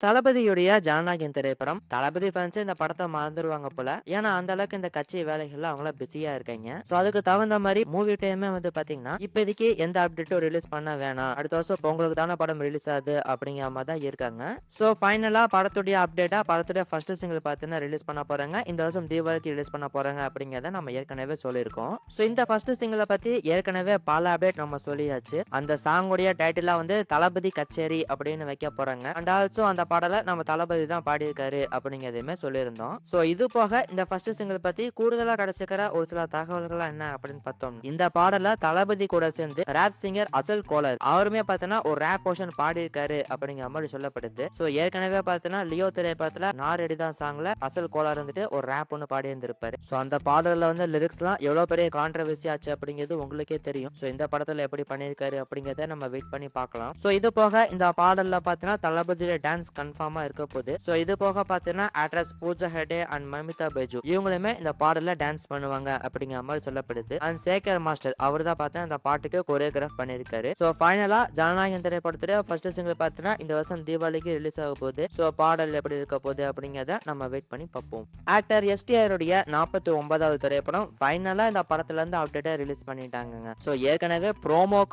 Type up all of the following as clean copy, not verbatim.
தளபதியுடைய ஜனநாயகன் திரைப்படம். தளபதி ஃபேன்ஸ் இந்த படத்த மறந்துருவாங்க போல. ஏன்னா, அந்த அளவுக்கு இந்த கட்சி வேலைகள்ல அவங்கலாம் பிஸியா இருக்காய்ங்க. சோ, அதுக்கு தகுந்த மாரி மூவி டைமே வந்து பாத்தீங்கன்னா, இப்போதைக்கு எந்த அப்டேட்டும் ரிலீஸ் பண்ண வேணாம். அடுத்த வருஷம் பொங்கலுக்கு தான படம் ரிலீஸ் ஆகுது அப்படிங்கிற மாரி தான் இருக்காங்க. சோ, ஃபைனலா படத்துடைய அப்டேட்டா படத்துடைய ஃபர்ஸ்ட் சிங்கிள் பாத்தீங்கன்னா ரிலீஸ் பண்ண போறாங்க. இந்த வருஷம் தீபாவளிக்கு ரிலீஸ் பண்ண போறாங்க அப்படிங்கிறத நம்ம ஏற்கனவே சொல்லியிருக்கோம். சோ, இந்த ஃபர்ஸ்ட் சிங்கிள பத்தி ஏற்கனவே பல அப்டேட் நம்ம சொல்லியாச்சு. அந்த சாங்குடைய டைட்டிலா வந்து தளபதி கச்சேரி அப்படின்னு வைக்க போறாங்க. அண்ட் ஆல்சோ அந்த பாடல நம்ம தளபதி தான் பாடியிருக்காரு அப்படிங்கிறதையுமே சொல்லியிருந்தோம். சோ, இது போக இந்த ஃபர்ஸ்ட் சிங்கிள் பத்தி கூடுதலா கிடைச்சிருக்கிற ஒரு சில தகவல்கள் என்ன அப்படின்னு பார்த்தோம். இந்த பாடல தளபதி கூட சேர்ந்து ராப் சிங்கர் அசல் கோலர் அவருமே பார்த்தீங்கன்னா ஒரு ராப் போர்ஷன் பாடியிருக்காரு அப்படிங்கிற மாதிரி சொல்லப்படுது. சோ, ஏற்கனவே பார்த்தீங்கன்னா லியோ திரைப்படத்துல நான் ரெடி தான் சாங்ல அசல் கோலர் வந்துட்டு ஒரு ராப் ஒன்னு பாடி இருந்திருப்பாரு. சோ, அந்த பாடல்ல வந்து லிரிக்ஸ்லாம் எவ்வளவு பெரிய கான்ட்ரோவர்சி ஆச்சு அப்படிங்கிறது உங்களுக்கே தெரியும். சோ, இந்த படத்துல எப்படி பண்ணியிருக்காரு அப்படிங்கறத நம்ம வெயிட் பண்ணி பார்க்கலாம். சோ, இது போக இந்த பாடல்ல பார்த்தீங்கன்னா தளபதியோட டான்ஸ் கன்ஃபார்மா இருக்க போகுது. சோ, இது போக பார்த்தீங்கன்னா ஆக்ட்ரஸ் பூஜா ஹெக்டே அண்ட் மமிதா பைஜு இவங்களுமே இந்த பாடல்ல டான்ஸ் பண்ணுவாங்க அப்படிங்கிற மாதிரி சொல்லப்படுது. அண்ட் சேகர் மாஸ்டர் அவர் தான் பார்த்தீங்கன்னா இந்த பாட்டுக்கு கொரியோகிராஃப் பண்ணியிருக்காரு. சோ, ஃபைனலா ஜனநாயகன் திரைப்படத்துல ஃபர்ஸ்ட் சிங்கிள் பார்த்தீங்கன்னா இந்த வருஷம் தீபாவளிக்கு ரிலீஸ் ஆக போகுது. சோ, பாடல் எப்படி இருக்க போகுது அப்படிங்கறத நம்ம வெயிட் பண்ணி பார்ப்போம். ஆக்டர் எஸ்டிஆர் உடைய 49வது திரைப்படம் ஃபைனலா இந்த படத்துல இருந்து அப்டேட்டா ரிலீஸ் பண்ணிட்டாங்க. சோ, ஏற்கனவே ப்ரோமோ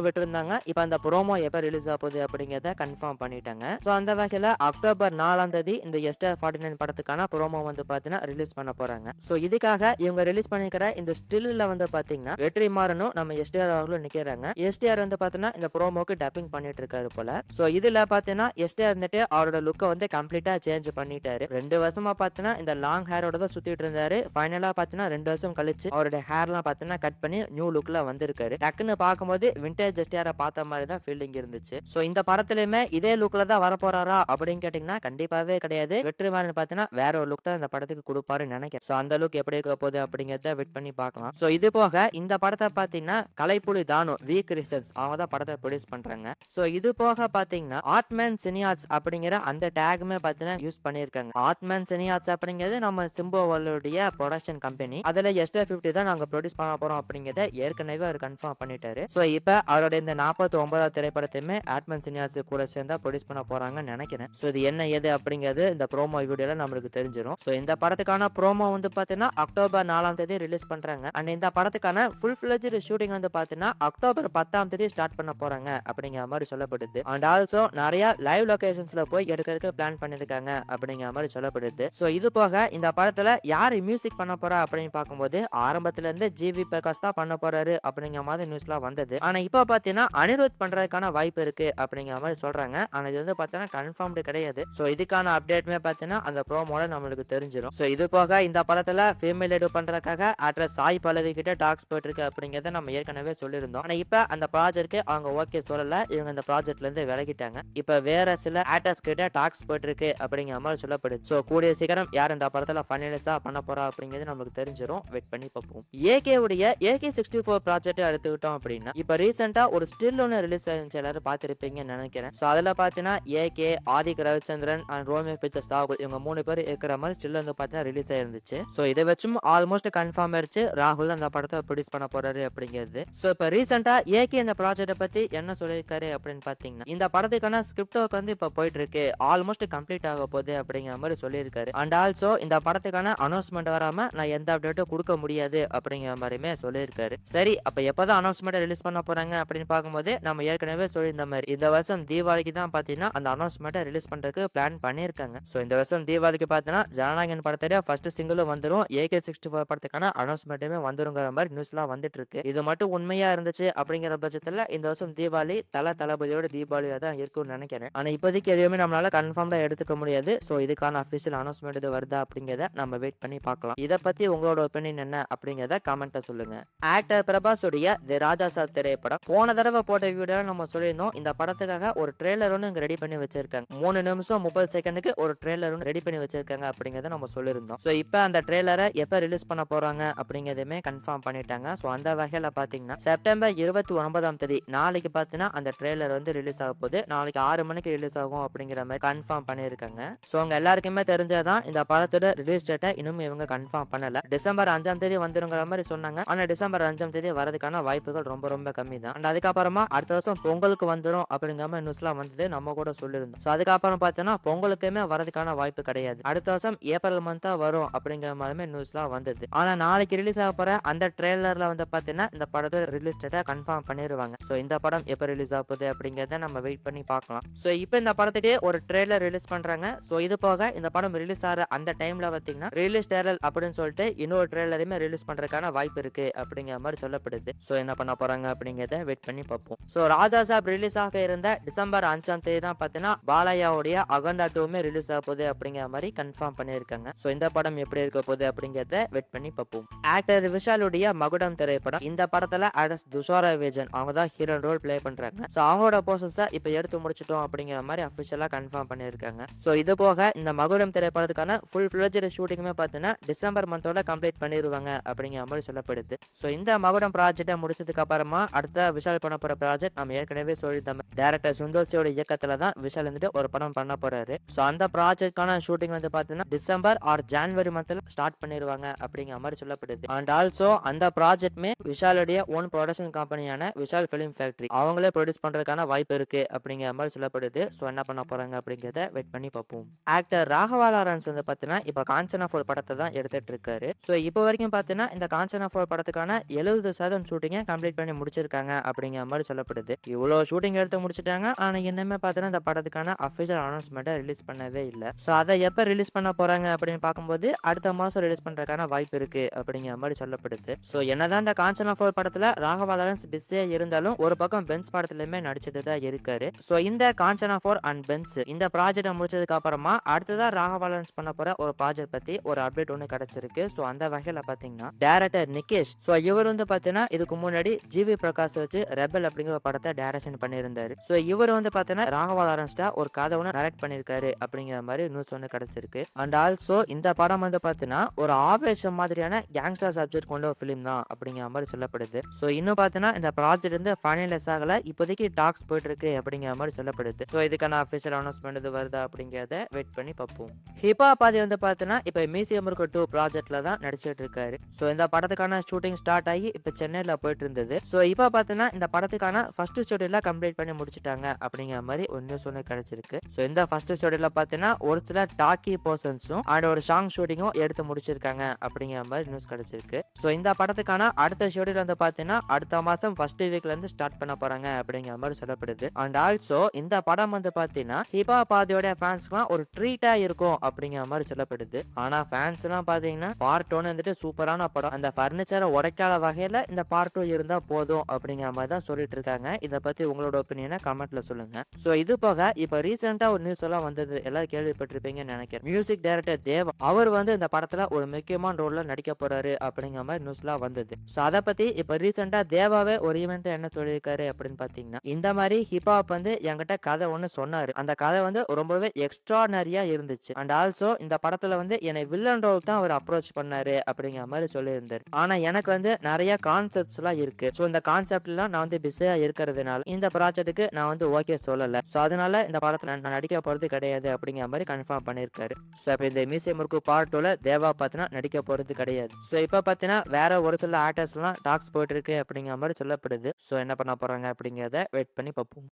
விட்டுருந்தாங்க. இப்போ அந்த ப்ரோமோ எப்ப ரிலீஸ் ஆக போகுது அப்படிங்கறத கன்ஃபார்ம் பண்ணிட்டாங்க. சோ, அந்த வகையில அக்டோபர் 4ஆம் தேதி இந்த எஸ்டிஆர் 49 படத்துக்கான ப்ரோமோ வந்து பாத்தீங்கன்னா ரிலீஸ் பண்ண போறாங்க. சோ, இதுக்காக இவங்க ரிலீஸ் பண்ணிக்கிற இந்த ஸ்டில்ல வந்து பாத்தீங்கன்னா வெற்றிமாறனும் நம்ம எஸ்டிஆர் அவர்களும் நிக்கிறாங்க. எஸ்டிஆர் வந்து பாத்தீங்கன்னா இந்த ப்ரோமோக்கு டப்பிங் பண்ணிட்டு இருக்காரு போல. சோ, இதுல பாத்தீங்கன்னா எஸ்டிஆர் வந்துட்டு அவரோட லுக்க வந்து கம்ப்ளீட்டா சேஞ்ச் பண்ணிட்டாரு. 2 வருஷமா பாத்தீங்கன்னா இந்த லாங் ஹேரோட தான் சுத்திட்டு இருந்தாரு. ஃபைனலா பாத்தீங்கன்னா 2 வருஷம் கழிச்சு அவரோட ஹேர்லாம் பாத்தீங்கன்னா கட் பண்ணி நியூ லுக்ல வந்திருக்காரு. டக்குன்னு பார்க்கும்போது விண்டேஜ் எஸ்டிஆர் பார்த்த மாதிரி தான் ஃபீலிங் இருந்துச்சு. சோ, இந்த படத்துலயுமே இதே லுக்ல தான் வரப்போறாரா அப்படின்னு கேட்டீங்கன்னா கண்டிப்பாவே கிடையாது. வெற்றிமாறன் பாத்தீங்கன்னா வேற ஒரு லுக் தான் இந்த படத்துக்கு கொடுப்பாருன்னு நினைக்கிறேன். சோ, அந்த லுக் எப்படி இருக்க போகுது அப்படிங்கறத வெயிட் பண்ணி பார்க்கலாம். சோ, இது போக இந்த படத்தை பாத்தீங்கன்னா கலைப்புலி தானு வி கிரியேஷன்ஸ் அவங்க தான் படத்தை ப்ரொடியூஸ் பண்றாங்க. சோ, இது போக பாத்தீங்கன்னா ஆர்ட்மேன் சினியார்ட்ஸ் அப்படிங்கிற அந்த டேக்குமே பாத்தீங்கன்னா யூஸ் பண்ணிருக்காங்க. ஆர்ட்மேன் சினியார்ட்ஸ் அப்படிங்கிறது நம்ம சிம்போவலுடைய ப்ரொடக்ஷன் கம்பெனி. அதுல எஸ்டர் 50 தான் நாங்க ப்ரொடியூஸ் பண்ண போறோம் அப்படிங்கறத ஏற்கனவே அவர் கன்ஃபார்ம் பண்ணிட்டாரு. சோ, இப்ப அவரோட இந்த 49வது திரைப்படத்தையுமே ஆர்ட்மேன் சினியார்ட்ஸ் கூட சேர்ந்தா ப்ரொடியூஸ் பண்ண போறாங்கன்னு நினைக்கிறேன். சோ, இது என்ன ஏது அப்படிங்கிறது இந்த ப்ரோமோ வீடியோல நம்மளுக்கு தெரிஞ்சிடும். சோ, இந்த படத்துக்கான ப்ரோமோ வந்து பாத்தீங்கன்னா அக்டோபர் 4ஆம் தேதி ரிலீஸ் பண்றாங்க. அண்ட் இந்த படத்துக்கான ஃபுல் ஃபிளெஜ்டு ஷூட்டிங் வந்து பாத்தீங்கன்னா அக்டோபர் 10ஆம் தேதி ஸ்டார்ட் பண்ண போறாங்க அப்படிங்கிற மாதிரி சொல்லப்படுது. அண்ட் ஆல்சோ நிறைய லைவ் லொகேஷன்ஸ்ல போய் எடுக்கிறதுக்கு பிளான் பண்ணிருக்காங்க அப்படிங்கிற மாதிரி சொல்லப்படுது. சோ, இது போக இந்த படத்துல யாரு மியூசிக் பண்ண போறா அப்படின்னு பார்க்கும்போது ஆரம்பத்துல இருந்து ஜிவி பிரகாஷ் தான் பண்ண போறாரு அப்படிங்கிற மாதிரி நியூஸ்லாம் வந்தது. ஆனா இப்ப பாத்தீங்கன்னா அனிருத் பண்றதுக்கான வாய்ப்பு இருக்கு அப்படிங்கிற மாதிரி சொல்றாங்க. ஆனா இது வந்து பாத்தீங்கன்னா கன்ஃபார்ம்டு கிடையாது. சோ, இதுக்கான அப்டேட்மே பாத்தீங்கன்னா அந்த ப்ரோமோல நம்மளுக்கு தெரிஞ்சிடும். சோ, இது போக இந்த படத்துல ஃபீமேல் லீட் பண்றதுக்காக ஆக்ட்ரஸ் சாய் பல்லவி கிட்ட டாக்ஸ் போயிட்டு இருக்கு அப்படிங்கறத நம்ம ஏற்கனவே சொல்லியிருந்தோம். ஆனா இப்ப அந்த ப்ராஜெக்ட்க்கு அவங்க ஓகே சொல்லல. இவங்க அந்த ப்ராஜெக்ட்ல இருந்து விலகிட்டாங்க. இப்ப வேற சில ஆக்டர்ஸ் கிட்ட டாக்ஸ் போயிட்டு இருக்கு அப்படிங்கிற மாதிரி சொல்லப்படுது. சோ, கூடிய சீக்கிரம் யார் இந்த படத்துல ஃபைனலிஸ்டா பண்ண போறா அப்படிங்கிறது நமக்கு தெரிஞ்சிடும். வெயிட் பண்ணி பார்ப்போம். ஏகே உடைய AK64 ப்ராஜெக்ட் எடுத்துக்கிட்டோம் அப்படின்னா இப்ப ரீசெண்டா ஒரு ஸ்டில் ஒன்னு ரிலீஸ் ஆயிருந்துச்சு. எல்லாரும் பார்த்திருப்பீங்கன்னு நினைக்கிறேன். சோ, அதுல பாத்தீங்கன்னா AK, Adhik Ravichandran and Romeo pictures ராகுல் இவங்க 3 பேர் இருக்கிற மாதிரி ஸ்டில் வந்து பாத்தீங்கன்னா ரிலீஸ் ஆயிருந்துச்சு. சோ, இதை வச்சும் ஆல்மோஸ்ட் கன்ஃபார்ம் ஆயிருச்சு ராகுல் அந்த படத்தை ப்ரொடியூஸ் பண்ண போறாரு அப்படிங்கிறது. சோ, இப்ப ரீசெண்டா ஏகே இந்த ப்ராஜெக்ட பத்தி என்ன சொல்லியிருக்காரு அப்படின்னு பாத்தீங்கன்னா இந்த படத்துக்கான ஸ்கிரிப்ட் ஒர்க் வந்து இப்ப போயிட்டு இருக்கு. ஆல்மோஸ்ட் கம்ப்ளீட் ஆக போகுது அப்படிங்கிற மாதிரி சொல்லியிருக்காரு. அண்ட் ஆல்சோ இந்த படத்துக்கான அனௌன்ஸ்மெண்ட் வராம நான் எந்த அப்டேட்டும் கொடுக்க முடியாது அப்படிங்கிற மாதிரியுமே சொல்லியிருக்காரு. சரி, அப்ப எப்பதான் அனௌன்ஸ்மெண்ட் ரிலீஸ் பண்ண போறாங்க அப்படின்னு பார்க்கும்போது நம்ம ஏற்கனவே சொல்லியிருந்த மாதிரி இந்த வருஷம் தீபாவளிக்கு தான் பாத்தீங்கன்னா அந்த அனௌன்ஸ்மெண்ட் ரிலீஸ் பண்றதுக்கு பிளான் பண்ணிருக்காங்க. சோ, இந்த வருஷம் தீபாவளிக்கு பாத்தீங்கன்னா ஜனநாயகன் படத்துல ஃபர்ஸ்ட் சிங்கிளும் வந்துரும். AK64 படத்துக்கான அனௌன்ஸ்மெண்ட்டுமே வந்துருங்கிற மாதிரி நியூஸ்லாம் வந்துட்டு இருக்கு. இது மட்டும் உண்மையா இருந்துச்சு அப்படிங்கிற பட்சத்துல இந்த வருஷம் தீபாவளி தளபதியோட தீபாவளியா தான் இருக்கும்னு நினைக்கிறேன். ஆனா இப்போதைக்கு எதுவுமே நம்மளால கன்ஃபார்ம்டா எடுத்துக்க முடியாது. சோ, இதுக்கான அபிஷியல் அனௌன்ஸ்மெண்ட் இது வருதா அப்படிங்கறத நம்ம வெயிட் பண்ணி பார்க்கலாம். இத பத்தி உங்களோட ஒப்பீனியன் என்ன அப்படிங்கறத கமெண்ட்ல சொல்லுங்க. ஆக்டர் பிரபாஸ் உடைய தி ராஜா சார் திரைப்படம் போன தடவை போட்ட வீடியோல நம்ம சொல்லியிருந்தோம். இந்த படத்துக்காக ஒரு ட்ரெய்லர் ஒன்னு இங்க ரெடி பண்ணி வச்சிருக்காங்க. 3 நிமிஷம் 30 செகண்டுக்கு ஒரு ட்ரெய்லர் ஒன்னு ரெடி பண்ணி வச்சிருக்காங்க அப்படிங்கறத நம்ம சொல்லியிருந்தோம். சோ, இப்ப அந்த ட்ரெய்லரை எப்ப ரிலீஸ் பண்ண போறாங்க அப்படிங்கறதுமே கன்ஃபார்ம் பண்ணிட்டாங்க. சோ, அந்த வகையில பாத்தீங்கன்னா செப்டம்பர் 29ஆம் தேதி நாளைக்கு பாத்தீங்கன்னா அந்த ட்ரெய்லர் வந்து ரிலீஸ் ஆக போகுது. நாளைக்கு 6 மணிக்கு ரிலீஸ் ஆகும் அப்படிங்கிற மாதிரி கன்ஃபார்ம் பண்ணிருக்காங்க. சோ, உங்க எல்லாருக்குமே தெரிஞ்சதான் இந்த படத்தோட ரிலீஸ் டேட்டை இன்னும் இவங்க கன்ஃபார்ம் பண்ணல. டிசம்பர் 5ஆம் தேதி வந்துருங்கிற மாதிரி சொன்னாங்க. ஆனா டிசம்பர் 5ஆம் தேதி வரதுக்கான வாய்ப்புகள் ரொம்ப ரொம்ப கம்மி தான். அண்ட் அதுக்கப்புறமா அடுத்த வருஷம் பொங்கலுக்கு வந்துரும் அப்படிங்கிற மாதிரி நியூஸ்லாம் வந்தது நம்ம கூட சொல்லியிருந்தோம். அதுக்கப்புறம் பார்த்தீங்கன்னா பொங்கலுக்குமே வரதுக்கான வாய்ப்பு கிடையாது. அடுத்த வருஷம் ஏப்ரல் மந்த் தான் வரும் அப்படிங்கிற மாதிரியுமே நியூஸ்லாம் வந்தது. ஆனா நாளைக்கு ரிலீஸ் ஆக போற அந்த ட்ரெய்லர்ல வந்து பார்த்தீங்கன்னா இந்த படத்தோட ரிலீஸ் டேட்டை கன்ஃபார்ம் பண்ணிருவாங்க. ஸோ இந்த படம் எப்போ ரிலீஸ் ஆக போகுது அப்படிங்கிறத நம்ம வெயிட் பண்ணி பார்க்கலாம். ஸோ இப்போ இந்த படத்துக்கு ஒரு ட்ரெய்லர் ரிலீஸ் பண்றாங்க. ஸோ இது போக இந்த படம் ரிலீஸ் ஆகிற அந்த டைம்ல பார்த்தீங்கன்னா ரிலீஸ் ட்ரெய்லர் அப்படின்னு சொல்லிட்டு இன்னொரு ட்ரெய்லரையுமே ரிலீஸ் பண்றதுக்கான வாய்ப்பு இருக்கு அப்படிங்கிற மாதிரி சொல்லப்படுது. ஸோ என்ன பண்ண போறாங்க அப்படிங்கிறத வெயிட் பண்ணி பார்ப்போம். ஸோ ராஜா சாப் ரிலீஸ் ஆக இருந்த டிசம்பர் 5ஆம் தேதி தான் பார்த்தீங்கன்னா பாலையாவுடைய அகண்டா 2மே ரிலீஸ் ஆக போகுது அப்படிங்கிற மாதிரி கன்ஃபார்ம் பண்ணியிருக்காங்க. ஸோ இந்த படம் எப்படி இருக்க போகுது அப்படிங்கிறத வெயிட் பண்ணி பார்ப்போம். ஆக்டர் விஷாலுடைய மகுடம் திரைப்படம். இந்த படத்துல ஆர்டிஸ்ட் துஷாரா விஜயன் அவங்க தான் ஹீரோ ரோல் பிளே பண்றாங்க. ஸோ அவங்களோட போர்ஷன்ஸை இப்போ எடுத்து முடிச்சிட்டோம் அப்படிங்கிற மாதிரி அஃபிஷியலா கன்ஃபார்ம் பண்ணியிருக்காங்க. ஸோ இது போக இந்த மகுடம் திரைப்படத்துக்கான ஃபுல் ஃபிளட்ஜ் ஷூட்டிங்குமே பார்த்தீங்கன்னா டிசம்பர் மந்தோட கம்ப்ளீட் பண்ணிடுவாங்க அப்படிங்கிற மாதிரி சொல்லப்படுது. ஸோ இந்த மகுடம் ப்ராஜெக்டை முடிச்சதுக்கு அப்புறமா அடுத்த விஷால் பண்ண போற ப்ராஜெக்ட் நம்ம ஏற்கனவே சொல்லியிருந்தோம். டைரக்டர் சுந்தோசியோட இயக்கத்துல தான் விஷால் வந்துட்டு ஒரு படம் பண்ண போறாரு. ஸோ அந்த ப்ராஜெக்ட்கான ஷூட்டிங் வந்து பார்த்தீங்கன்னா December or January month start பண்ணிடுவாங்க அப்படிங்கிற மாதிரி சொல்லப்படுது. அண்ட் ஆல்சோ அந்த ப்ராஜெக்ட்மே விஷாலுடைய ஓன் ப்ரொடக்ஷன் கம்பெனியான விஷால் ஃபிலிம் ஃபேக்டரி அவங்களே ப்ரொடியூஸ் பண்றதுக்கான வாய்ப்பு இருக்கு அப்படிங்கிற மாதிரி சொல்லப்படுது. ஸோ என்ன பண்ண போறாங்க அப்படிங்கிறத வெயிட் பண்ணி பார்ப்போம். ஆக்டர் ராகவா லாரன்ஸ் வந்து பார்த்தீங்கன்னா இப்போ காஞ்சனா 4 படத்தை தான் எடுத்துட்டு இருக்காரு. ஸோ இப்போ வரைக்கும் பார்த்தீங்கன்னா இந்த காஞ்சனா 4 படத்துக்கான 70% ஷூட்டிங்கை கம்ப்ளீட் பண்ணி முடிச்சிருக்காங்க அப்படிங்கிற மாதிரி சொல்லப்படுது. இவ்வளோ ஷூட்டிங் எடுத்து முடிச்சிட்டாங்க. ஆனால் இன்னுமே பார்த்தீங்கன்னா இந்த படத்துக்கான அஃபிஷியல் அனௌன்ஸ்மெண்ட்டை ரிலீஸ் பண்ணவே இல்லை. ஸோ அதை எப்போ ரிலீஸ் பண்ண போறாங்க அப்படின்னு பார்க்கும்போது அடுத்த மாதம் ரிலீஸ் பண்றதுக்கான வாய்ப்பு இருக்கு அப்படிங்கிற மாதிரி சொல்லப்படுது. ஸோ என்னதான் இந்த காஞ்சனா 4 படத்துல ராகவா லாரன்ஸ் பிஸியா இருந்தாலும் ஒரு பக்கம் பென்ஸ் படத்துலயுமே நடிச்சிட்டு தான் இருக்காரு. ஸோ இந்த காஞ்சனா 4 அண்ட் பென்ஸ் இந்த ப்ராஜெக்டை முடிச்சதுக்கு அப்புறமா அடுத்ததா ராகவா லாரன்ஸ் பண்ண போற ஒரு ப்ராஜெக்ட் பத்தி ஒரு அப்டேட் ஒன்று கிடைச்சிருக்கு. ஸோ அந்த வகையில பாத்தீங்கன்னா டைரக்டர் நிகேஷ் ஸோ இவர் வந்து பாத்தீங்கன்னா இதுக்கு முன்னாடி ஜிவி பிரகாஷ் வச்சு ரெபல் அப்படிங்கிற ஒரு படத்தை டைரக்ஷன் பண்ணியிருந்தாரு. ஸோ இவர் வந்து பாத்தீங்கன்னா ராகவா லாரன்ஸ்டா ஒரு கதை ஒன்று டைரக்ட் பண்ணியிருக்காரு அப்படிங்கிற மாதிரி நியூஸ் ஒன்று கிடைச்சிருக்கு. அண்ட் ஆல்சோ இந்த படம் வந்து பாத்தீங்கன்னா ஒரு ஆவேசம் மாதிரியான கேங்ஸ்டர் சப்ஜெக்ட் கொண்ட ஒரு ஃபிலிம் தான் அப்படிங்கிற மாதிரி சொல்லப்படுது. ஸோ இன்னும் பாத்தீங்கன்னா இந்த ப்ராஜெக்ட் வந்து ஃபைனலைஸ் ஆகல, இப்போதைக்கு டாக்ஸ் போயிட்டு இருக்கு அப்படிங்கிற மாதிரி சொல்லப்படுது. ஸோ இதுக்கான அஃபிஷியல் அனௌன்ஸ்மெண்ட் இது வருதா அப்படிங்கிறத வெயிட் பண்ணி பார்ப்போம். ஹிப்பா பாதி வந்து பாத்தீங்கன்னா இப்போ மியூசியம் இருக்க 2 ப்ராஜெக்ட்ல தான் நடிச்சிட்டு இருக்காரு. ஸோ இந்த படத்துக்கான ஷூட்டிங் ஸ்டார்ட் ஆகி இப்போ சென்னையில போயிட்டு இருந்தது. ஸோ இப்போ பாத்தீங்கன்னா இந்த படத்துக்கான ஃபர்ஸ்ட் ஷெட்யூல கம்ப்ளீட் பண்ணி முடிச்சிட்டாங்க அப்படிங்கிற மாதிரி ஒரு நியூஸ் ஒன்று கிடைச்சிருக்கு. ஸோ இந்த ஃபர்ஸ்ட் ஷெட்யூல பாத்தீங்கன்னா ஒரு சில டாக்கி போர்ஷன்ஸும் அண்ட் ஒரு சாங் ஷூட்டிங்கும் எடுத்து முடிச்சிருக்காங்க அப்படிங்கிற மாதிரி நியூஸ் கிடைச்சிருக்கு. ஸோ இந்த படத்துக்கான அடுத்த ஷெட்யூல் வந்து பாத்தீங்கன்னா அடுத்த மாசம் ஃபர்ஸ்ட் வீக்ல இருந்து ஸ்டார்ட் பண்ண போறாங்க அப்படிங்கிற மாதிரி சொல்லப்படுது. அண்ட் ஆல்சோ இந்த படம் வந்து பாத்தீங்கன்னா ஹிப்பா பாதியோட ஃபேன்ஸ்க்குலாம் ஒரு ட்ரீட்டா இருக்கும் அப்படிங்கிற மாதிரி சொல்லப்படுது. ஆனா ஃபேன்ஸ் எல்லாம் பாத்தீங்கன்னா பார்ட் 1 வந்துட்டு சூப்பரான படம், அந்த பர்னிச்சரை உடைக்காத வகையில இந்த பார்ட் 2 இருந்தா போதும் அப்படிங்கிற மாதிரி தான் சொல்லிட்டு இருக்காங்க. இதை பத்தி உங்களோட ஒப்பீனியனை கமெண்ட்ல சொல்லுங்க. ஸோ இது போக இப்போ ரீசெண்டா ஒரு நியூஸ் எல்லாம் வந்தது, எல்லாரும் கேள்விப்பட்டிருப்பீங்கன்னு நினைக்கிறேன். மியூசிக் டைரக்டர் தேவா அவர் வந்து இந்த படத்துல ஒரு முக்கியமான ரோல்ல நடிக்க போறாரு அப்படிங்கிற மாதிரி நியூஸ்லாம் வந்தது. ஸோ அதை பத்தி இப்போ ரீசெண்டா தேவாவே ஒரு ஈவெண்ட் என்ன சொல்லியிருக்காரு அப்படின்னு பாத்தீங்கன்னா இந்த மாதிரி ஹிப்ஹாப் வந்து என்கிட்ட கதை ஒன்று சொன்னாரு. அந்த கதை வந்து ரொம்பவே எக்ஸ்ட்ரானரியா இருந்துச்சு. அண்ட் ஆல்சோ இந்த படத்துல வந்து என்னை வில்லன் ரோல் தான் அவர் அப்ரோச் பண்ணாரு அப்படிங்கிற மாதிரி சொல்லியிருந்தாரு. ஆனா எனக்கு வந்து நிறைய கான்செப்ட்ஸ் எல்லாம் இருக்கு. ஸோ இந்த கான்செப்ட் எல்லாம் நான் வந்து பிஸியா இருக்கிறதுனால இந்த ப்ராஜெக்ட்டுக்கு நான் வந்து ஓகே சொல்லல. ஸோ அதனால இந்த படத்துல நான் நடிக்க போறது கிடையாது அப்படிங்கிற மாதிரி கன்ஃபார்ம் பண்ணியிருக்காரு. ஸோ இப்போ இந்த மியூசியம் இருக்கு பார்ட் 2ல தேவா பார்த்தீங்கன்னா நடிக்க போறது கிடையாது. ஸோ இப்போ பார்த்தீங்கன்னா வேற ஒரு சில ஆக்டர்ஸ் எல்லாம் டாக்ஸ் போயிட்டு இருக்கு அப்படிங்கிற மாதிரி சொல்லப்படுது. ஸோ என்ன பண்ண போறாங்க அப்படிங்கிறத வெயிட் பண்ணி பார்ப்போம்.